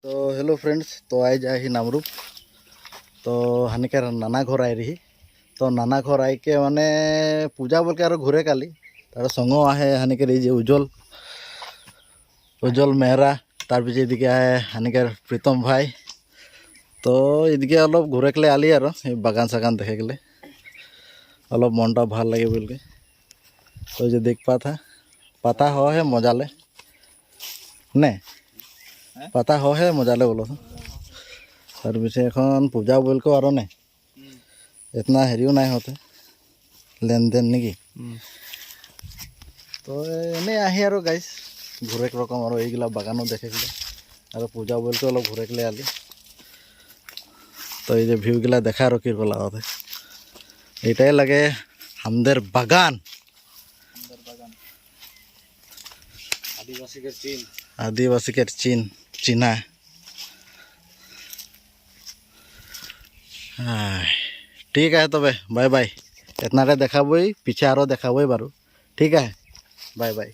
तो hello friends, तो आज आए ही नामरूप। तो हानिकार नाना घर आई रही। तो नाना घर आई के माने पूजा बोल के और घूरे काली तार संग आए हानिकार उज्जवल उज्जवल मेहरा तार पीछे इदिके आए हानिकार प्रीतम भाई। तो इदिके अलग घूरे के आली और बागान सागान देखे के अलग मनटा भल लगे बोल के। तो जो देख पता हो है मजाले ने पता हो है मजाले बोलो तो तार पीछे एन पूजा बोल को और ने इतना हेरियो ना होते लेन देन निकी। तो एने आही और गाइस घूरे रकम और ये बागानों देखे और पूजा बोल के अलग घूरे के आली। तो ये ভিউ गला देखा और कि लगते एटाई लगे हमदेर बागान आदिवासी के चिन्हा। ठीक है तबे बाय बाय। इतना देखा पीछे और देखा बारू। ठीक है बाय बाय।